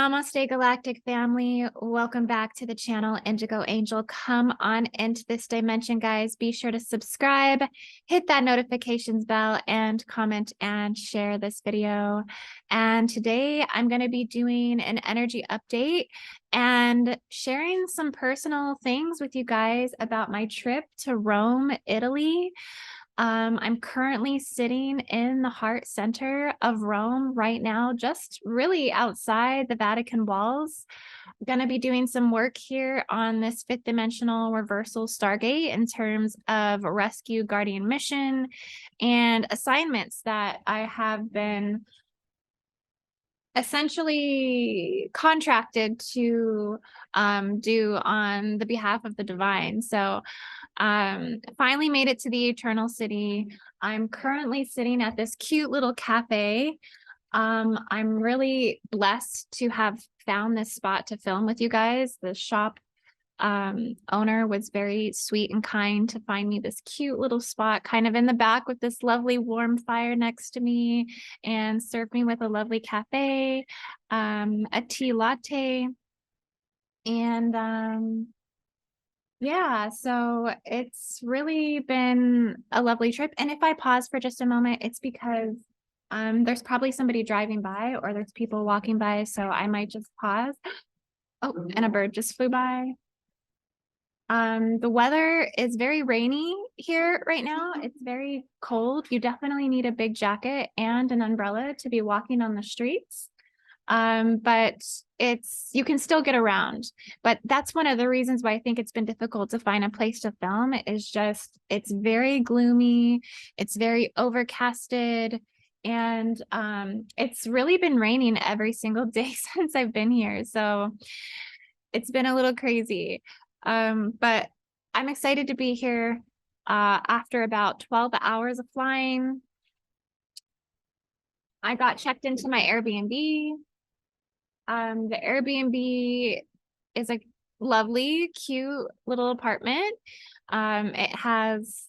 Namaste, Galactic family. Welcome back to the channel IndigoAngel. Come on into this dimension, guys. Be sure to subscribe, hit that notifications bell, and comment and share this video. And today I'm going to be doing an energy update and sharing some personal things with you guys about my trip to Rome, Italy. I'm currently sitting in the heart center of Rome right now, just really outside the Vatican walls. I'm going to be doing some work here on this fifth dimensional reversal Stargate in terms of rescue guardian mission and assignments that I have been essentially contracted to do on the behalf of the divine. So finally made it to the Eternal City. I'm currently sitting at this cute little cafe. I'm really blessed to have found this spot to film with you guys. The shop owner was very sweet and kind to find me this cute little spot kind of in the back with this lovely warm fire next to me and served me with a lovely cafe, a tea latte, and yeah, so it's really been a lovely trip. And if I pause for just a moment, it's because there's probably somebody driving by or there's people walking by, so I might just pause. Oh, and a bird just flew by. The weather is very rainy here right now. It's very cold. You definitely need a big jacket and an umbrella to be walking on the streets. But you can still get around. But that's one of the reasons why I think it's been difficult to find a place to film is just, it's very gloomy. It's very overcasted. And it's really been raining every single day since I've been here. So it's been a little crazy. But I'm excited to be here after about 12 hours of flying. I got checked into my Airbnb. The Airbnb is a lovely, cute little apartment. It has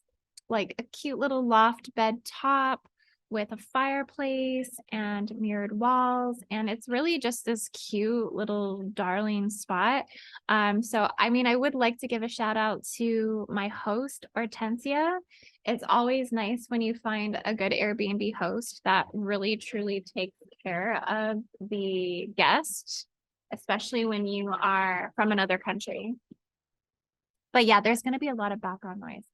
like a cute little loft bed top with a fireplace and mirrored walls. And it's really just this cute little darling spot. So, I mean, I would like to give a shout out to my host, Hortensia. It's always nice when you find a good Airbnb host that really, truly takes care of the guest, especially when you are from another country. But yeah, there's going to be a lot of background noise.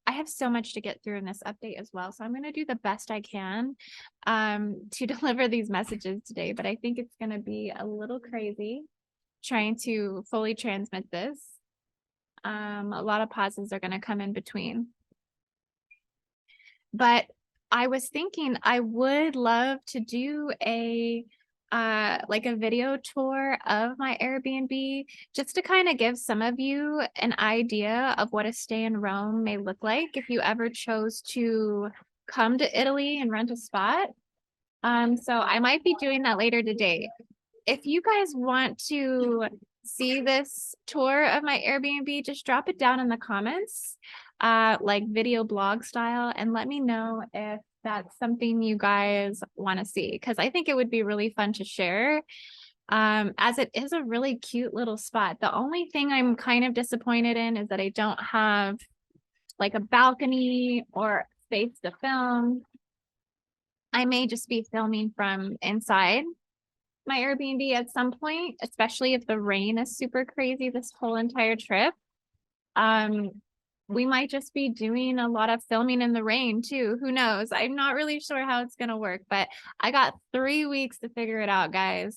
I have so much to get through in this update as well. So I'm going to do the best I can to deliver these messages today. But I think it's going to be a little crazy trying to fully transmit this. A lot of pauses are going to come in between. But I was thinking I would love to do a video tour of my Airbnb just to kind of give some of you an idea of what a stay in Rome may look like if you ever chose to come to Italy and rent a spot. So I might be doing that later today. If you guys want to see this tour of my Airbnb, just drop it down in the comments, like video blog style, and let me know if that's something you guys want to see, because I think it would be really fun to share, as it is a really cute little spot. The only thing I'm kind of disappointed in is that I don't have like a balcony or space to film. I may just be filming from inside my Airbnb at some point, especially if the rain is super crazy this whole entire trip. We might just be doing a lot of filming in the rain too. Who knows? I'm not really sure how it's going to work, but I got 3 weeks to figure it out, guys.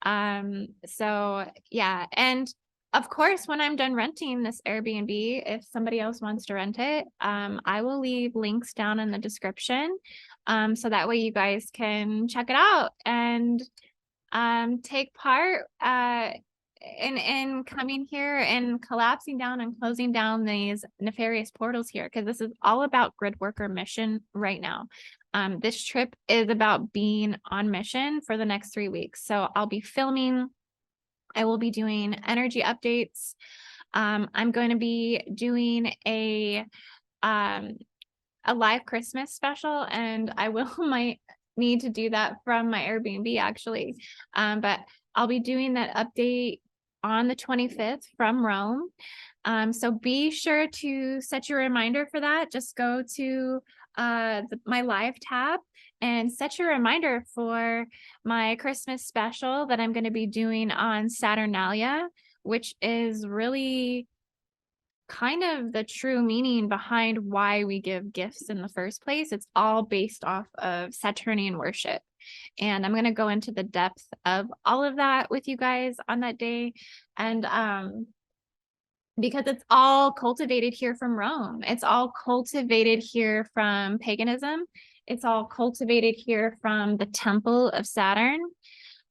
So yeah. And of course, when I'm done renting this Airbnb, if somebody else wants to rent it, I will leave links down in the description. So that way you guys can check it out and take part in coming here and collapsing down and closing down these nefarious portals here, because this is all about Gridworker mission right now. This trip is about being on mission for the next 3 weeks. So I'll be filming. I will be doing energy updates. I'm going to be doing a live Christmas special, and I might need to do that from my Airbnb actually. But I'll be doing that update on the 25th from Rome. So be sure to set your reminder for that. Just go to my live tab and set your reminder for my Christmas special that I'm going to be doing on Saturnalia, which is really kind of the true meaning behind why we give gifts in the first place. It's all based off of Saturnian worship. And I'm going to go into the depth of all of that with you guys on that day. And because it's all cultivated here from Rome. It's all cultivated here from paganism. It's all cultivated here from the temple of Saturn.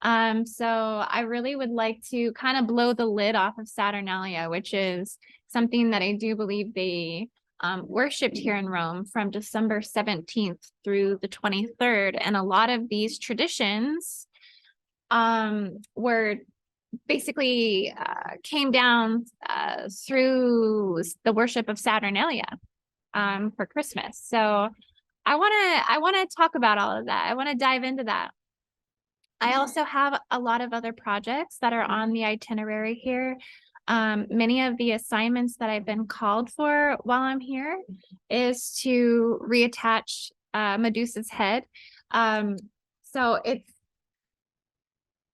So I really would like to kind of blow the lid off of Saturnalia, which is something that I do believe they worshipped here in Rome from December 17th through the 23rd. And a lot of these traditions were basically came down through the worship of Saturnalia for Christmas. So I want to talk about all of that. I want to dive into that. I also have a lot of other projects that are on the itinerary here. Many of the assignments that I've been called for while I'm here is to reattach Medusa's head. So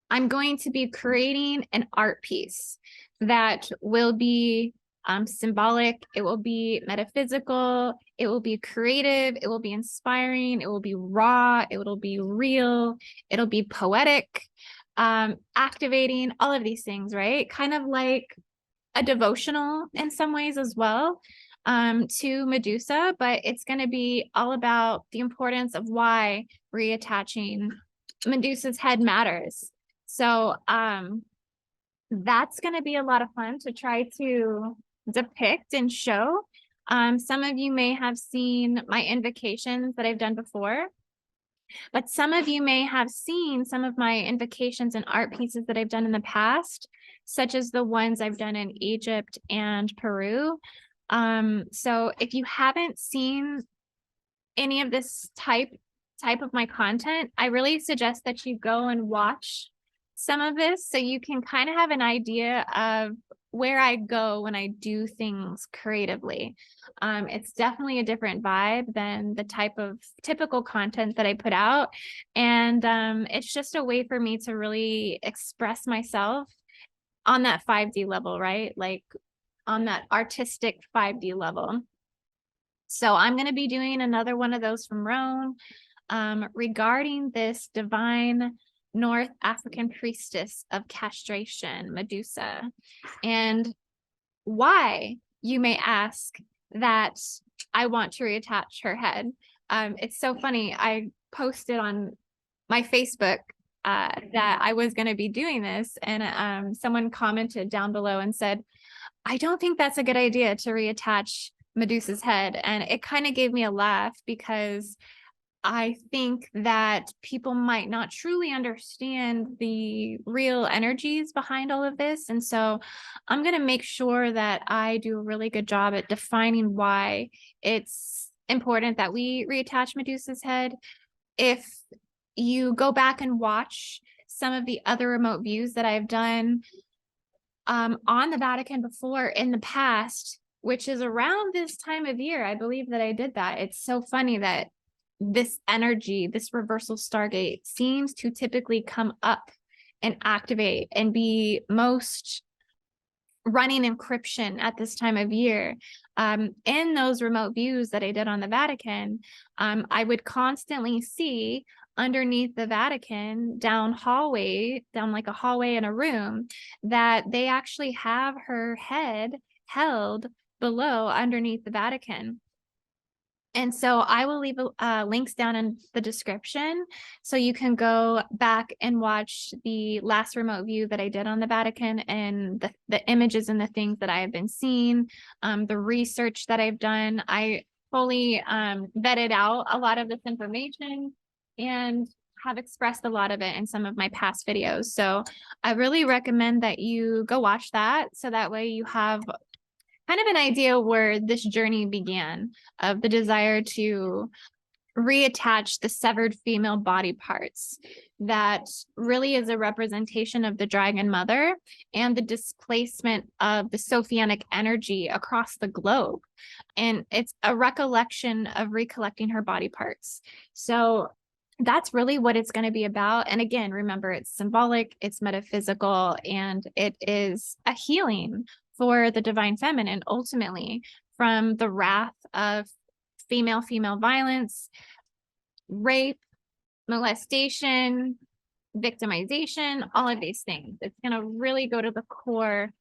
I'm going to be creating an art piece that will be symbolic, it will be metaphysical, it will be creative, it will be inspiring, it will be raw, it will be real, it'll be poetic, activating, all of these things, right? Kind of like a devotional in some ways as well to Medusa, but it's going to be all about the importance of why reattaching Medusa's head matters. So that's going to be a lot of fun to try to depict and show. Some of you may have seen my invocations that I've done before, but some of you may have seen some of my invocations and art pieces that I've done in the past, such as the ones I've done in Egypt and Peru. So if you haven't seen any of this type of my content, I really suggest that you go and watch some of this so you can kind of have an idea of where I go when I do things creatively. It's definitely a different vibe than the type of typical content that I put out. And it's just a way for me to really express myself on that 5D level, right? Like on that artistic 5D level. So I'm going to be doing another one of those from Rome regarding this divine North African priestess of castration, Medusa. And why, you may ask, that I want to reattach her head. It's so funny. I posted on my Facebook that I was going to be doing this, and someone commented down below and said, I don't think that's a good idea to reattach Medusa's head. And it kind of gave me a laugh, because I think that people might not truly understand the real energies behind all of this. And so I'm going to make sure that I do a really good job at defining why it's important that we reattach Medusa's head. If you go back and watch some of the other remote views that I've done on the Vatican before in the past, which is around this time of year, I believe that I did that. It's so funny that this energy, this reversal Stargate, seems to typically come up and activate and be most running encryption at this time of year. In those remote views that I did on the Vatican, I would constantly see underneath the Vatican, down like a hallway in a room, that they actually have her head held below underneath the Vatican. And so I will leave links down in the description so you can go back and watch the last remote view that I did on the Vatican, and the images and the things that I have been seeing, the research that I've done. I fully vetted out a lot of this information and have expressed a lot of it in some of my past videos. So I really recommend that you go watch that, so that way you have kind of an idea where this journey began, of the desire to reattach the severed female body parts. That really is a representation of the dragon mother and the displacement of the Sophianic energy across the globe. And it's a recollection of recollecting her body parts. So that's really what it's going to be about. And again, remember, it's symbolic, it's metaphysical, and it is a healing for the divine feminine, ultimately, from the wrath of female violence, rape, molestation, victimization, all of these things. It's going to really go to the core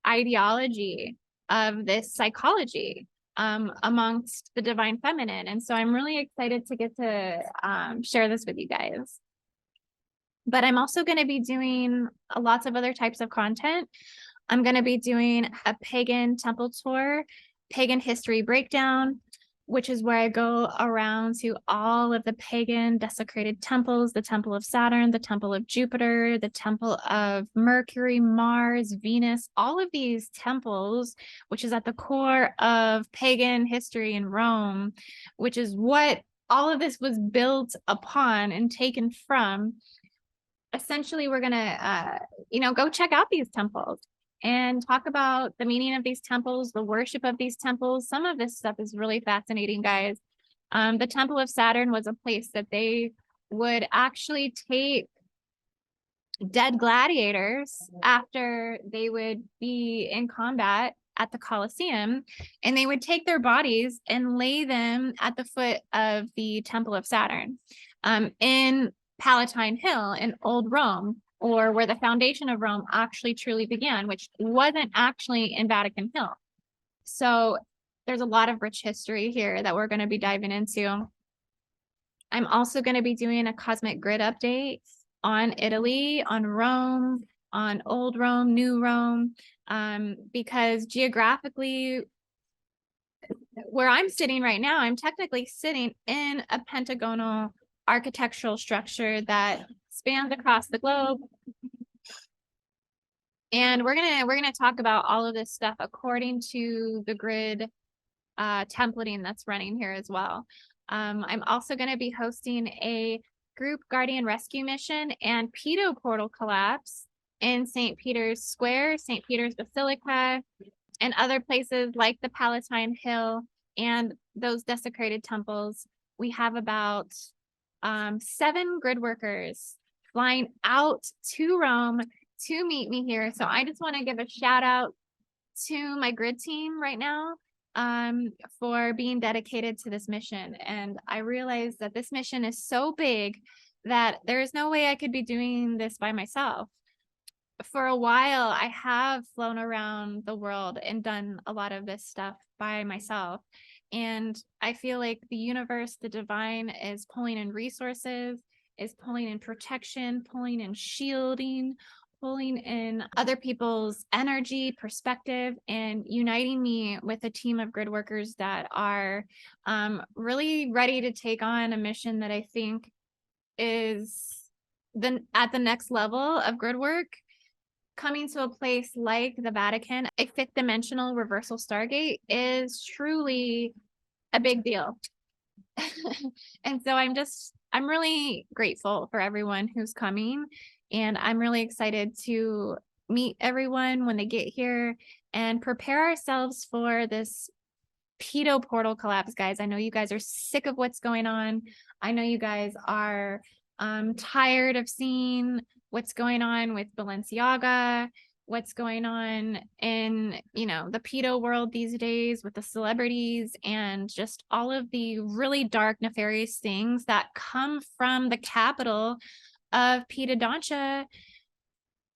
ideology of this psychology amongst the divine feminine. And so I'm really excited to get to share this with you guys. But I'm also going to be doing lots of other types of content. I'm going to be doing a pagan temple tour, pagan history breakdown, which is where I go around to all of the pagan desecrated temples, the Temple of Saturn, the Temple of Jupiter, the Temple of Mercury, Mars, Venus, all of these temples, which is at the core of pagan history in Rome, which is what all of this was built upon and taken from. Essentially, we're going to, go check out these temples and talk about the meaning of these temples, the worship of these temples. Some of this stuff is really fascinating, guys. The Temple of Saturn was a place that they would actually take dead gladiators after they would be in combat at the Colosseum, and they would take their bodies and lay them at the foot of the Temple of Saturn in Palatine Hill in old Rome, or where the foundation of Rome actually truly began, which wasn't actually in Vatican Hill. So there's a lot of rich history here that we're going to be diving into. I'm also going to be doing a cosmic grid update on Italy, on Rome, on old Rome, new Rome, because geographically, where I'm sitting right now, I'm technically sitting in a pentagonal architectural structure that spans across the globe. And we're gonna talk about all of this stuff according to the grid templating that's running here as well. I'm also going to be hosting a group guardian rescue mission and pedo portal collapse in St. Peter's Square, St. Peter's Basilica, and other places like the Palatine Hill and those desecrated temples. We have about 7 grid workers flying out to Rome to meet me here. So I just want to give a shout out to my grid team right now for being dedicated to this mission. And I realized that this mission is so big that there is no way I could be doing this by myself. For a while, I have flown around the world and done a lot of this stuff by myself. And I feel like the universe, the divine, is pulling in resources, is pulling in protection, pulling in shielding, pulling in other people's energy, perspective, and uniting me with a team of grid workers that are really ready to take on a mission that I think is at the next level of grid work. Coming to a place like the Vatican, a 5th dimensional reversal Stargate, is truly a big deal. And so I'm really grateful for everyone who's coming. And I'm really excited to meet everyone when they get here and prepare ourselves for this pedo portal collapse, guys. I know you guys are sick of what's going on. I know you guys are tired of seeing what's going on with Balenciaga what's going on in, you know, the pedo world these days with the celebrities and just all of the really dark, nefarious things that come from the capital of pedodontia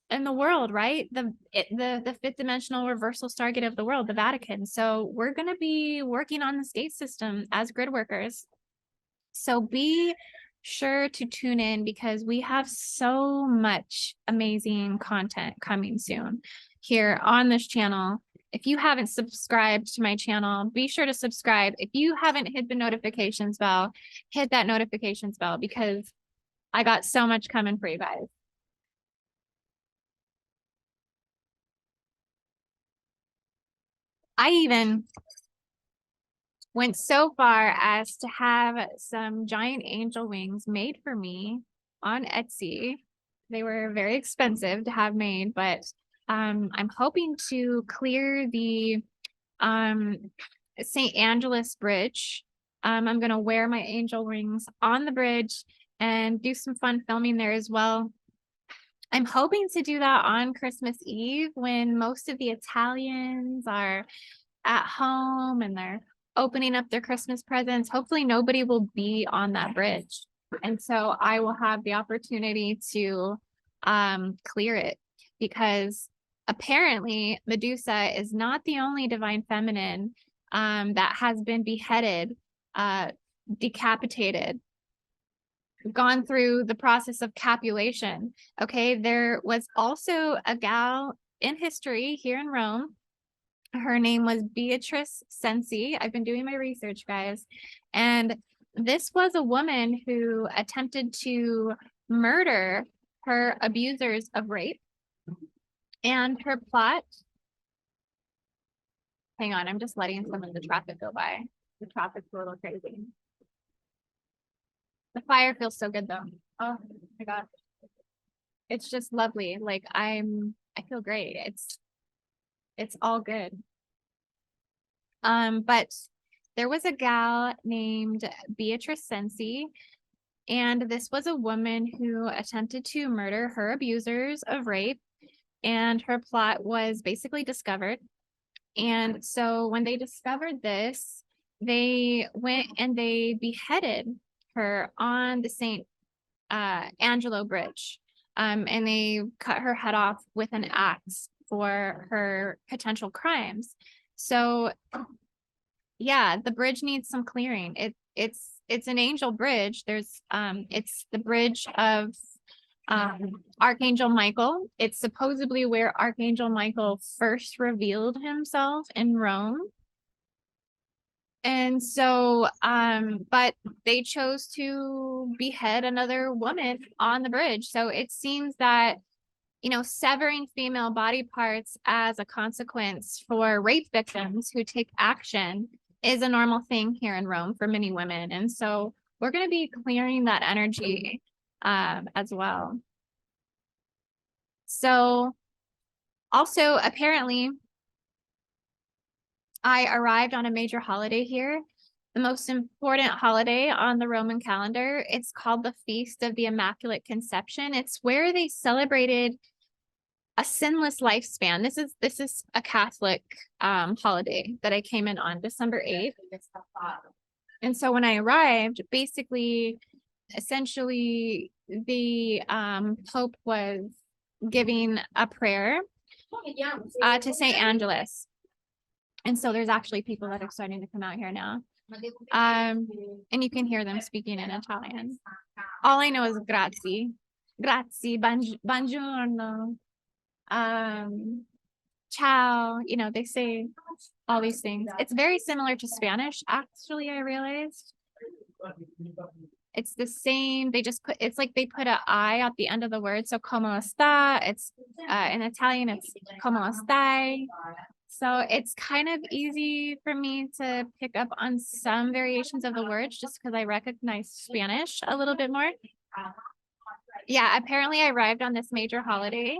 in the world, right? The fifth dimensional reversal Stargate of the world, the Vatican. So we're going to be working on this gate system as grid workers. So be sure to tune in because we have so much amazing content coming soon here on this channel. If you haven't subscribed to my channel, be sure to subscribe. If you haven't hit the notifications bell, hit that notifications bell because I got so much coming for you guys. I even went so far as to have some giant angel wings made for me on Etsy. They were very expensive to have made, but I'm hoping to clear the St. Angeles Bridge. I'm going to wear my angel wings on the bridge and do some fun filming there as well. I'm hoping to do that on Christmas Eve when most of the Italians are at home and they're opening up their Christmas presents. Hopefully nobody will be on that bridge. And so I will have the opportunity to clear it because apparently Medusa is not the only divine feminine that has been beheaded, decapitated, gone through the process of capulation. Okay, there was also a gal in history here in Rome. Her name was Beatrice Cenci. I've been doing my research, guys. And this was a woman who attempted to murder her abusers of rape. And her plot, hang on, I'm just letting some of the traffic go by. The traffic's a little crazy. The fire feels so good though. Oh my God. It's just lovely. Like I feel great. It's all good. But there was a gal named Beatrice Cenci, and this was a woman who attempted to murder her abusers of rape, and her plot was basically discovered. And so when they discovered this, they went and they beheaded her on the St. Angelo Bridge. And they cut her head off with an axe for her potential crimes. So yeah, the bridge needs some clearing. It's an angel bridge. There's it's the bridge of Archangel Michael. It's supposedly where Archangel Michael first revealed himself in Rome. And so, but they chose to behead another woman on the bridge. So it seems that, you know, severing female body parts as a consequence for rape victims who take action is a normal thing here in Rome for many women. And so we're going to be clearing that energy as well. So also, apparently, I arrived on a major holiday here, the most important holiday on the Roman calendar. It's called the Feast of the Immaculate Conception. It's where they celebrated a sinless lifespan. This is a Catholic holiday that I came in on December 8th. And so when I arrived, basically, essentially, the Pope was giving a prayer to St. Angeles. And so there's actually people that are starting to come out here now. And you can hear them speaking in Italian. All I know is grazie. Grazie, buongiorno. Ciao. You know, they say all these things. It's very similar to Spanish, actually, I realized. It's the same. They just put, it's like they put an I at the end of the word. So como sta, it's in Italian, it's como stai. So it's kind of easy for me to pick up on some variations of the words just because I recognize Spanish a little bit more. Yeah, apparently I arrived on this major holiday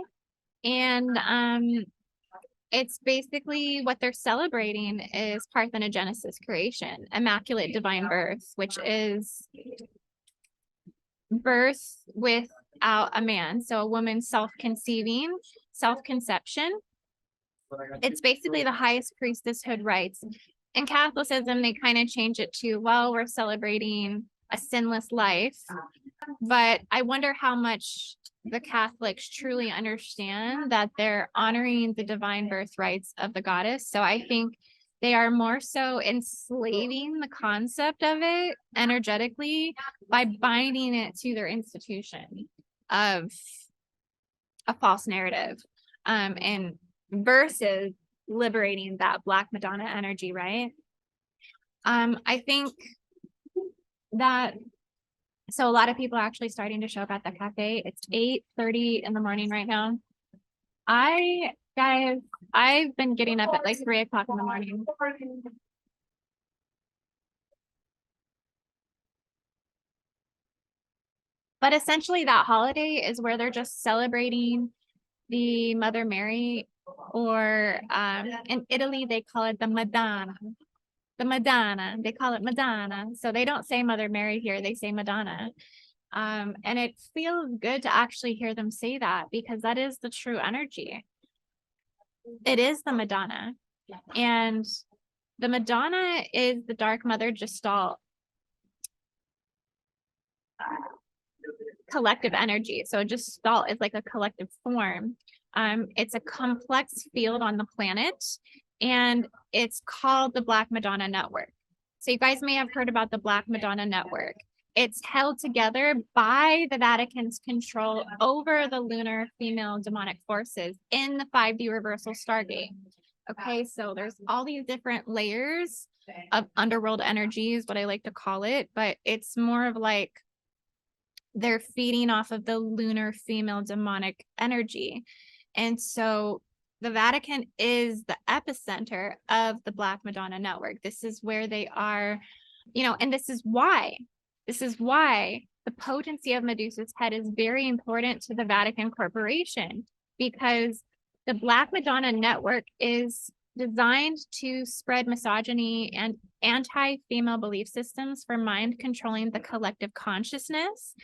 and it's basically what they're celebrating is Parthenogenesis creation, immaculate divine birth, which is birth without a man. So a woman self-conceiving. self-conception. It's basically the highest priestesshood rites. In Catholicism, they kind of change it to, well, we're celebrating a sinless life. But I wonder how much the Catholics truly understand that they're honoring the divine birthrights of the goddess. So I think they are more so enslaving the concept of it energetically by binding it to their institution of a false narrative, and versus liberating that Black Madonna energy, right? I think that, so a lot of people are actually starting to show up at the cafe. It's 8:30 in the morning right now. Guys, I've been getting up at like 3 o'clock in the morning. But essentially that holiday is where they're just celebrating the Mother Mary, or in Italy, they call it the Madonna. The Madonna, they call it Madonna. So they don't say Mother Mary here, they say Madonna. And it feels good to actually hear them say that, because that is the true energy. It is the Madonna. And the Madonna is the Dark Mother Gestalt collective energy. So Gestalt is like a collective form. It's a complex field on the planet, and it's called the Black Madonna Network. So you guys may have heard about the Black Madonna Network. It's held together by the Vatican's control over the lunar female demonic forces in the 5D reversal Stargate. Okay, so there's all these different layers of underworld energies, what I like to call it, but it's more of like they're feeding off of the lunar female demonic energy. And so the Vatican is the epicenter of the Black Madonna Network. This is where they are, and this is why the potency of Medusa's head is very important to the Vatican Corporation, because the Black Madonna Network is designed to spread misogyny and anti-female belief systems for mind controlling the collective consciousness.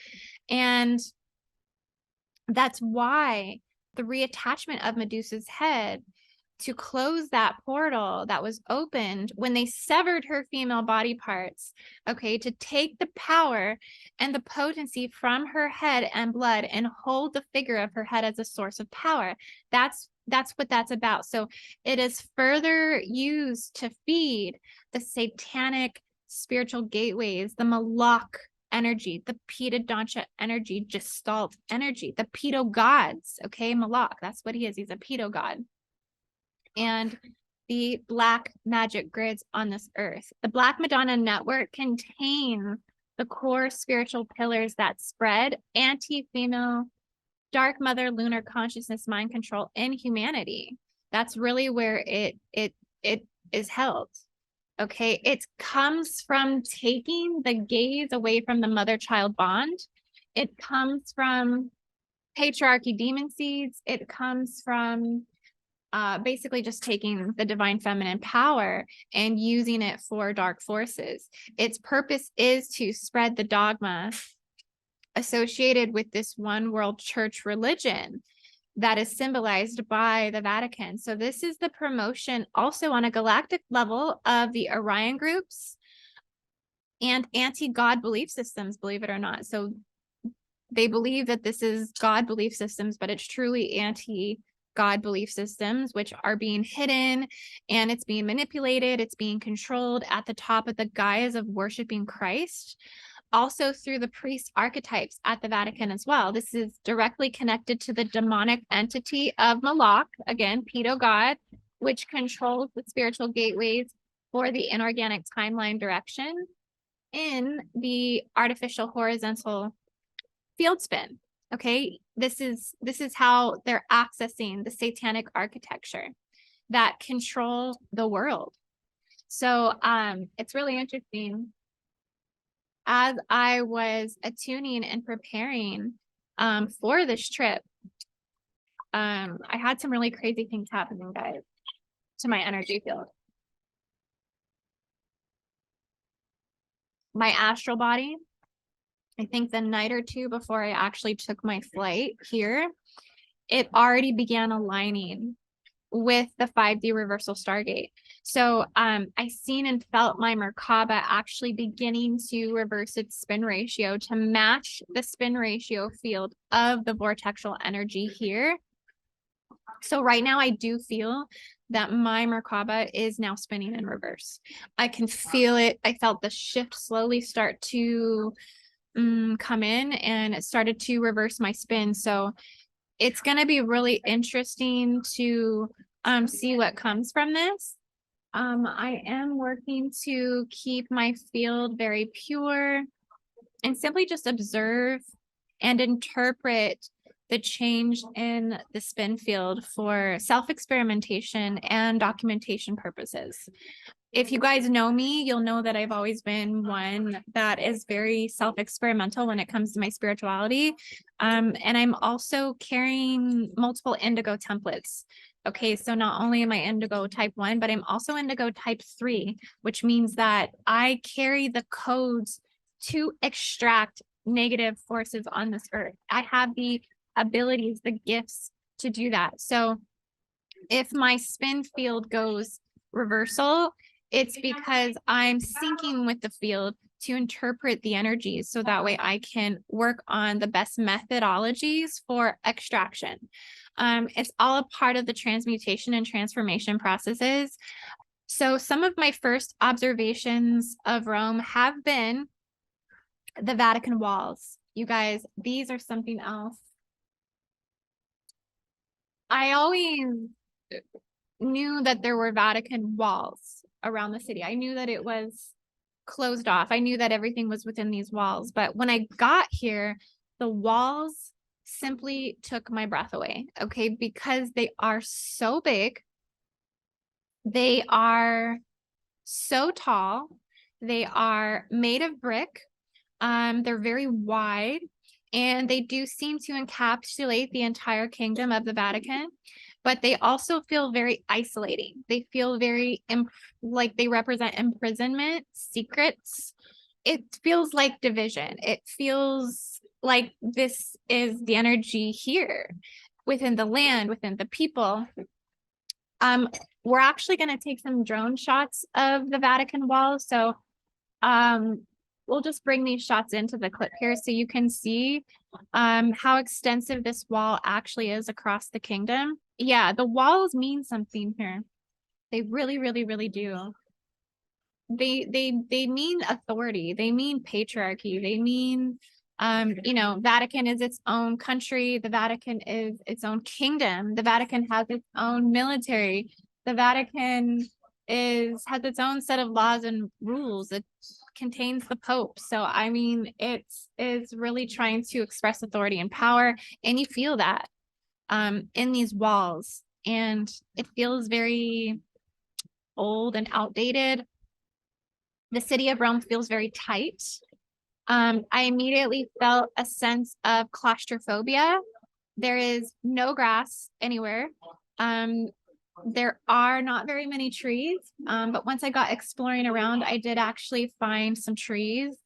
And that's why the reattachment of Medusa's head to close that portal that was opened when they severed her female body parts, okay, to take the power and the potency from her head and blood and hold the figure of her head as a source of power. That's what that's about. So it is further used to feed the satanic spiritual gateways, the Malak energy, the Pedodontia energy, Gestalt energy, the pedo gods, okay, Malak, that's what he is. He's a pedo god. And the black magic grids on this earth. The Black Madonna Network contains the core spiritual pillars that spread anti-female, dark mother, lunar consciousness, mind control in humanity. That's really where it is held. Okay, it comes from taking the gaze away from the mother-child bond. It comes from patriarchy demon seeds. It comes from basically just taking the divine feminine power and using it for dark forces. Its purpose is to spread the dogma associated with this one world church religion that is symbolized by the Vatican. So this is the promotion also on a galactic level of the Orion groups and anti-God belief systems, believe it or not. So they believe that this is God belief systems, but it's truly anti-God belief systems, which are being hidden, and it's being manipulated. It's being controlled at the top of the guise of worshiping Christ. Also through the priest archetypes at the Vatican as well. This is directly connected to the demonic entity of Malak, again, pedo god, which controls the spiritual gateways for the inorganic timeline direction in the artificial horizontal field spin. Okay, this is how they're accessing the satanic architecture that controls the world. So it's really interesting. As I was attuning and preparing for this trip, I had some really crazy things happening, guys, to my energy field. My astral body, I think the night or two before I actually took my flight here, it already began aligning with the 5D reversal Stargate. So I seen and felt my Merkaba actually beginning to reverse its spin ratio to match the spin ratio field of the vortexual energy here. So right now I do feel that my Merkaba is now spinning in reverse. I can feel it. I felt the shift slowly start to come in, and it started to reverse my spin. So it's going to be really interesting to see what comes from this. I am working to keep my field very pure and simply just observe and interpret the change in the spin field for self-experimentation and documentation purposes. If you guys know me, you'll know that I've always been one that is very self-experimental when it comes to my spirituality. And I'm also carrying multiple indigo templates. Okay, so not only am I indigo type 1, but I'm also indigo type 3, which means that I carry the codes to extract negative forces on this earth. I have the abilities, the gifts to do that. So if my spin field goes reversal, it's because I'm syncing with the field to interpret the energies so that way I can work on the best methodologies for extraction. It's all a part of the transmutation and transformation processes. So some of my first observations of Rome have been the Vatican walls. You guys, these are something else. I always knew that there were Vatican walls around the city. I knew that it was closed off. I knew that everything was within these walls. But when I got here, the walls simply took my breath away, okay? Because they are so big. They are so tall. They are made of brick. They're very wide, and they do seem to encapsulate the entire kingdom of the Vatican, but they also feel very isolating. They feel very like they represent imprisonment, secrets. It feels like division. It feels like this is the energy here within the land, within the people. We're actually going to take some drone shots of the Vatican wall. So we'll just bring these shots into the clip here so you can see how extensive this wall actually is across the kingdom. Yeah, the walls mean something here. They really, really, really do. They mean authority. They mean patriarchy. They mean Vatican is its own country. The Vatican is its own kingdom. The Vatican has its own military. The Vatican has its own set of laws and rules. It contains the Pope. So I mean, it is really trying to express authority and power, and you feel that in these walls, and it feels very old and outdated. The city of Rome feels very tight. I immediately felt a sense of claustrophobia. There is no grass anywhere. There are not very many trees, but once I got exploring around, I did actually find some trees.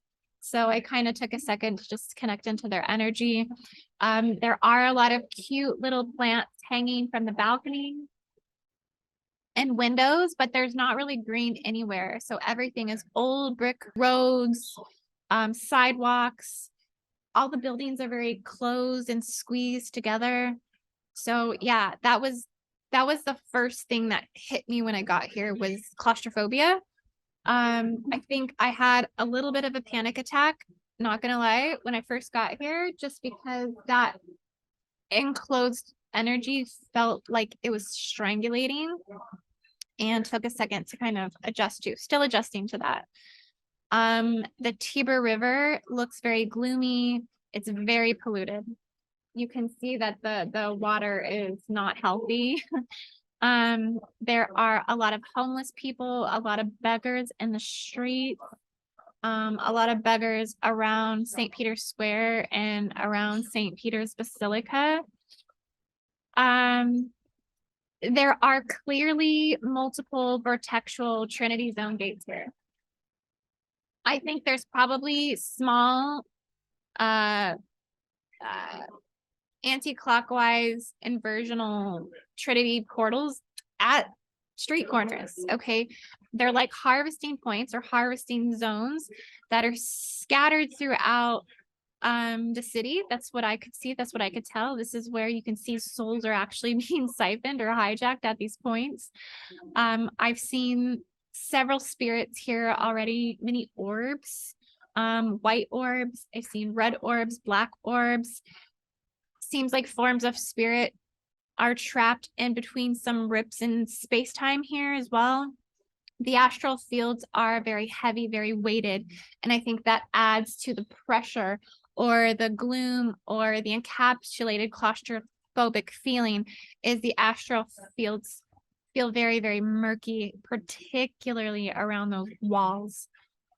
So I kind of took a second to just connect into their energy. There are a lot of cute little plants hanging from the balcony and windows, but there's not really green anywhere. So everything is old brick roads, sidewalks. All the buildings are very closed and squeezed together. So yeah, that was the first thing that hit me when I got here was claustrophobia. I think I had a little bit of a panic attack, not gonna lie, when I first got here, just because that enclosed energy felt like it was strangulating, and took a second to kind of adjust to, still adjusting to that. The Tiber River looks very gloomy. It's very polluted. You can see that the water is not healthy. There are a lot of homeless people, a lot of beggars in the street, a lot of beggars around St. Peter's Square and around St. Peter's Basilica. There are clearly multiple vertexual Trinity zone gates here. I think there's probably small anti-clockwise inversional Trinity portals at street corners. Okay. They're like harvesting points or harvesting zones that are scattered throughout the city. That's what I could see. That's what I could tell. This is where you can see souls are actually being siphoned or hijacked at these points. I've seen several spirits here already, many orbs, white orbs. I've seen red orbs, black orbs. Seems like forms of spirit are trapped in between some rips in space-time here as well. The astral fields are very heavy, very weighted, and I think that adds to the pressure or the gloom or the encapsulated claustrophobic feeling. Is the astral fields feel very, very murky, particularly around those walls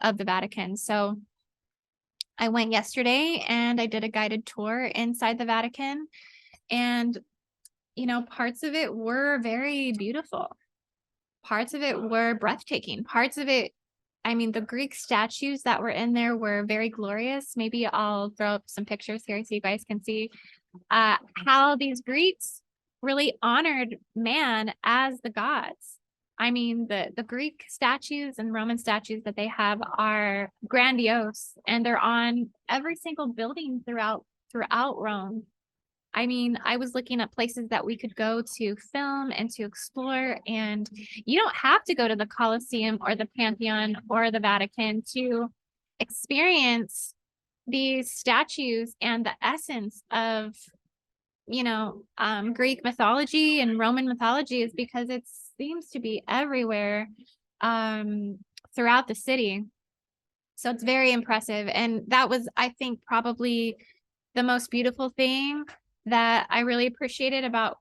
of the Vatican. So I went yesterday and I did a guided tour inside the Vatican, and you know, parts of it were very beautiful. Parts of it were breathtaking. Parts of it, I mean, the Greek statues that were in there were very glorious. Maybe I'll throw up some pictures here so you guys can see how these Greeks really honored man as the gods. I mean, the Greek statues and Roman statues that they have are grandiose, and they're on every single building throughout Rome. I mean, I was looking at places that we could go to film and to explore, and you don't have to go to the Colosseum or the Pantheon or the Vatican to experience these statues and the essence of, you know, Greek mythology and Roman mythology, is because it seems to be everywhere throughout the city. So it's very impressive. And that was, I think, probably the most beautiful thing that I really appreciated about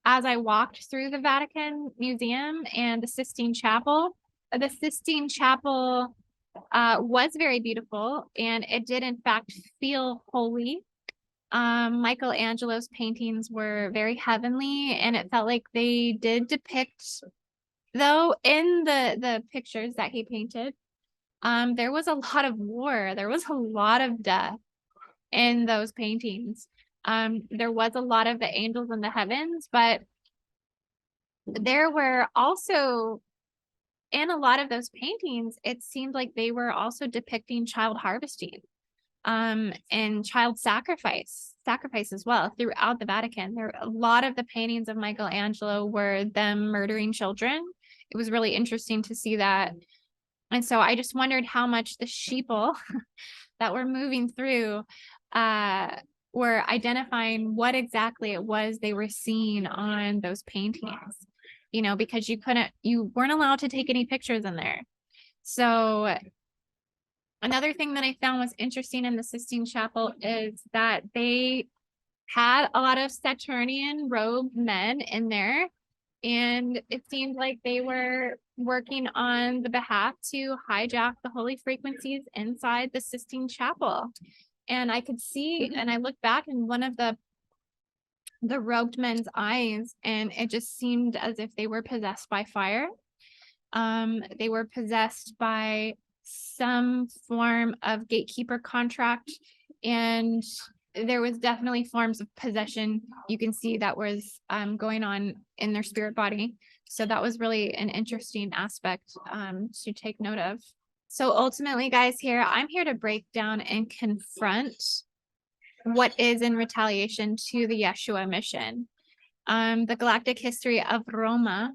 as I walked through the Vatican Museum and the Sistine Chapel. The Sistine Chapel was very beautiful, and it did in fact feel holy. Michelangelo's paintings were very heavenly, and it felt like they did depict, though in the pictures that he painted, there was a lot of war, there was a lot of death in those paintings. There was a lot of the angels in the heavens, but there were also, in a lot of those paintings, it seemed like they were also depicting child harvesting, and child sacrifice as well throughout the Vatican. A lot of the paintings of Michelangelo were them murdering children. It was really interesting to see that. And so I just wondered how much the sheeple that were moving through were identifying what exactly it was they were seeing on those paintings, you know, because you weren't allowed to take any pictures in there. So another thing that I found was interesting in the Sistine Chapel is that they had a lot of Saturnian robed men in there, and it seemed like they were working on the behalf to hijack the holy frequencies inside the Sistine Chapel. And I could see, and I looked back in one of the robed men's eyes, and it just seemed as if they were possessed by fire. They were possessed by some form of gatekeeper contract, and there was definitely forms of possession you can see that was going on in their spirit body. So that was really an interesting aspect to take note of. So ultimately, guys, I'm here to break down and confront what is in retaliation to the Yeshua mission. The galactic history of Roma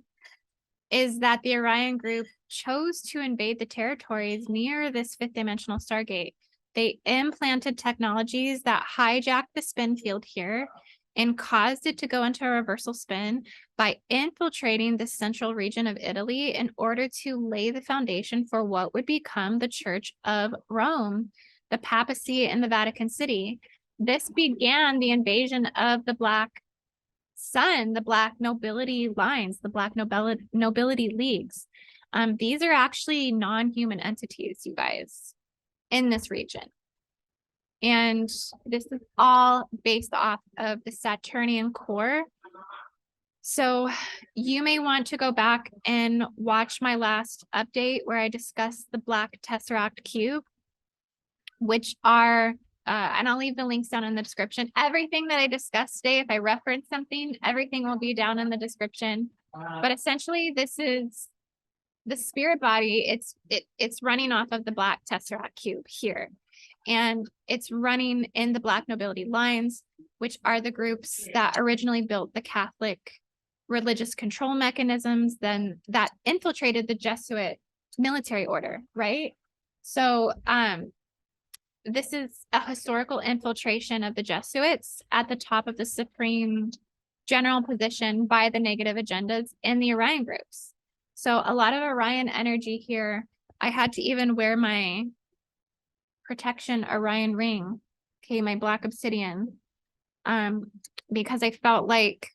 is that the Orion group chose to invade the territories near this fifth dimensional Stargate. They implanted technologies that hijacked the spin field here and caused it to go into a reversal spin by infiltrating the central region of Italy in order to lay the foundation for what would become the Church of Rome, the papacy in the Vatican City. This began the invasion of the Black Sun, the Black nobility lines, the Black nobility leagues. These are actually non-human entities, you guys, in this region. And this is all based off of the Saturnian core. So you may want to go back and watch my last update where I discussed the Black Tesseract cube, which are and I'll leave the links down in the description. Everything that I discussed today, if I reference something, everything will be down in the description. But essentially, this is the spirit body. It's running off of the black Tesseract cube here. And it's running in the Black nobility lines, which are the groups that originally built the Catholic religious control mechanisms, then that infiltrated the Jesuit military order, right? So this is a historical infiltration of the Jesuits at the top of the supreme general position by the negative agendas in the Orion groups. So a lot of Orion energy here. I had to even wear my protection Orion ring, okay, my black obsidian, because I felt like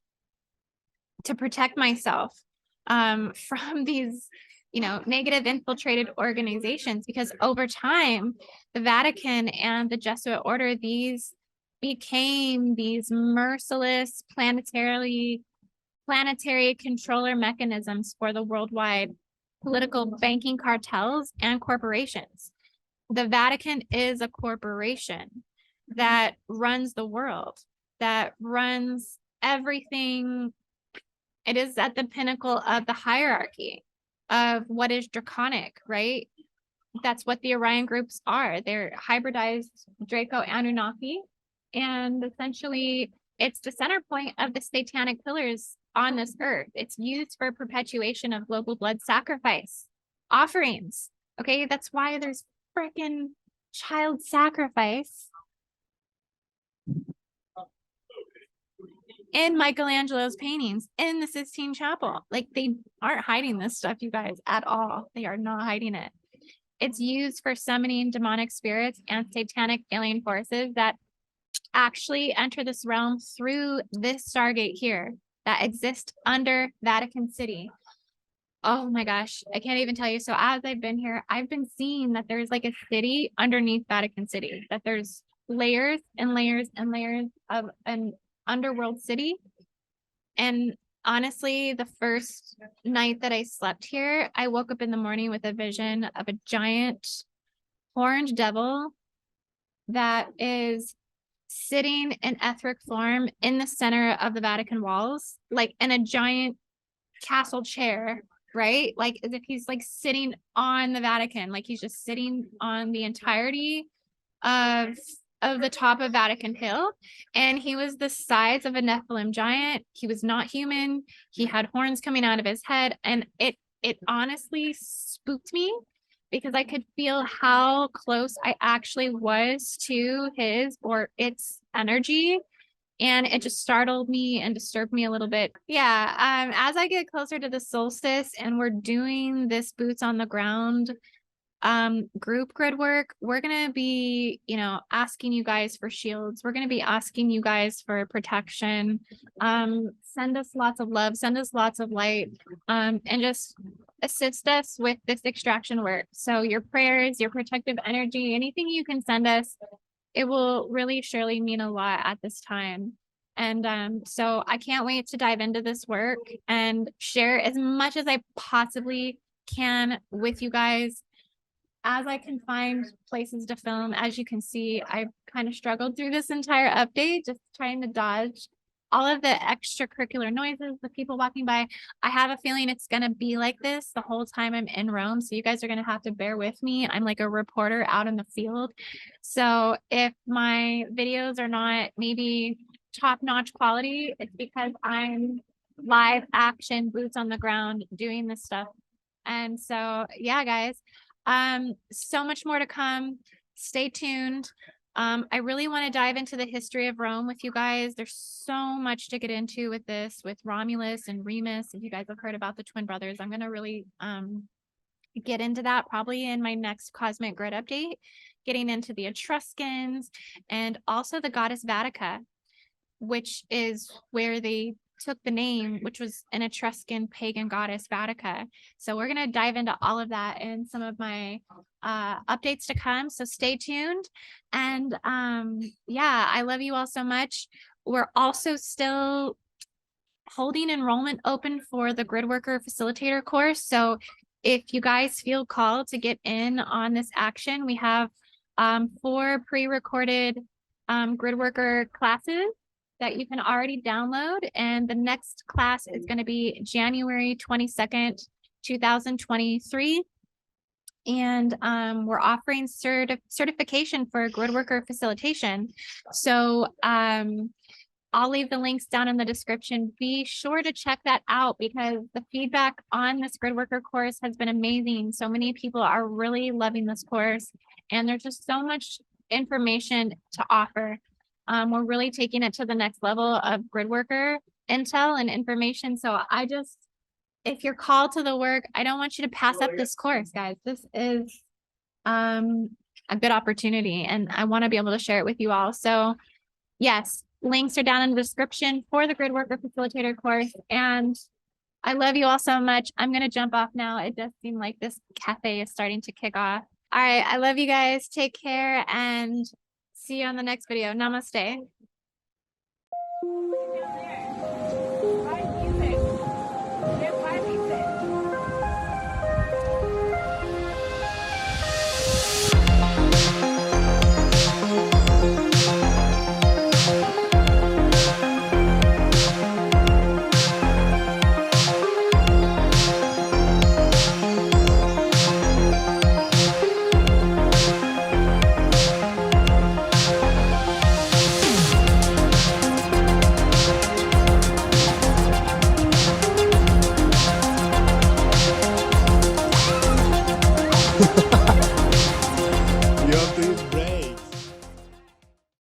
to protect myself from these, negative infiltrated organizations, because over time, the Vatican and the Jesuit order, these became these merciless planetary controller mechanisms for the worldwide political banking cartels and corporations. The Vatican is a corporation that runs the world, that runs everything. It is at the pinnacle of the hierarchy of what is draconic, right? That's what the Orion groups are. They're hybridized Draco Anunnaki. And essentially, it's the center point of the satanic pillars on this earth. It's used for perpetuation of global blood sacrifice offerings. Okay, that's why there's freaking child sacrifice in Michelangelo's paintings in the Sistine Chapel. Like, they aren't hiding this stuff, you guys, at all. They are not hiding it. It's used for summoning demonic spirits and satanic alien forces that actually enter this realm through this Stargate here that exists under Vatican City. Oh my gosh, I can't even tell you. So as I've been here, I've been seeing that there's like a city underneath Vatican City, that there's layers and layers and layers of an underworld city. And honestly, the first night that I slept here, I woke up in the morning with a vision of a giant horned devil that is sitting in etheric form in the center of the Vatican walls, like in a giant castle chair, right? Like as if he's like sitting on the Vatican, like he's just sitting on the entirety of the top of Vatican Hill. And he was the size of a Nephilim giant. He was not human. He had horns coming out of his head. And it honestly spooked me, because I could feel how close I actually was to his or its energy. And it just startled me and disturbed me a little bit. Yeah, as I get closer to the solstice and we're doing this boots on the ground group grid work, we're going to be, asking you guys for shields. We're going to be asking you guys for protection. Send us lots of love, send us lots of light, and just assist us with this extraction work. So your prayers, your protective energy, anything you can send us, it will really surely mean a lot at this time. And so I can't wait to dive into this work and share as much as I possibly can with you guys. As I can find places to film, as you can see, I've kind of struggled through this entire update, just trying to dodge all of the extracurricular noises, the people walking by. I have a feeling it's going to be like this the whole time I'm in Rome. So you guys are going to have to bear with me. I'm like a reporter out in the field. So if my videos are not maybe top-notch quality, it's because I'm live action, boots on the ground, doing this stuff. And so, yeah, guys. So much more to come. Stay tuned. I really want to dive into the history of Rome with you guys. There's so much to get into with this, with Romulus and Remus. If you guys have heard about the twin brothers, I'm going to really get into that probably in my next Cosmic Grid update, getting into the Etruscans and also the goddess Vatica, which is where they took the name, which was an Etruscan pagan goddess, Vatica. So we're going to dive into all of that in some of my updates to come. So stay tuned. And yeah, I love you all so much. We're also still holding enrollment open for the Gridworker Facilitator course. So if you guys feel called to get in on this action, we have 4 pre-recorded Gridworker classes that you can already download. And the next class is going to be January 22nd, 2023. And we're offering certification for Gridworker facilitation. So I'll leave the links down in the description. Be sure to check that out because the feedback on this Gridworker course has been amazing. So many people are really loving this course, and there's just so much information to offer. We're really taking it to the next level of Gridworker intel and information. So if you're called to the work, I don't want you to pass up this course, guys. This is a good opportunity, and I want to be able to share it with you all. So yes, links are down in the description for the Gridworker Facilitator course. And I love you all so much. I'm going to jump off now. It does seem like this cafe is starting to kick off. All right. I love you guys. Take care and see you on the next video. Namaste. Ha ha ha!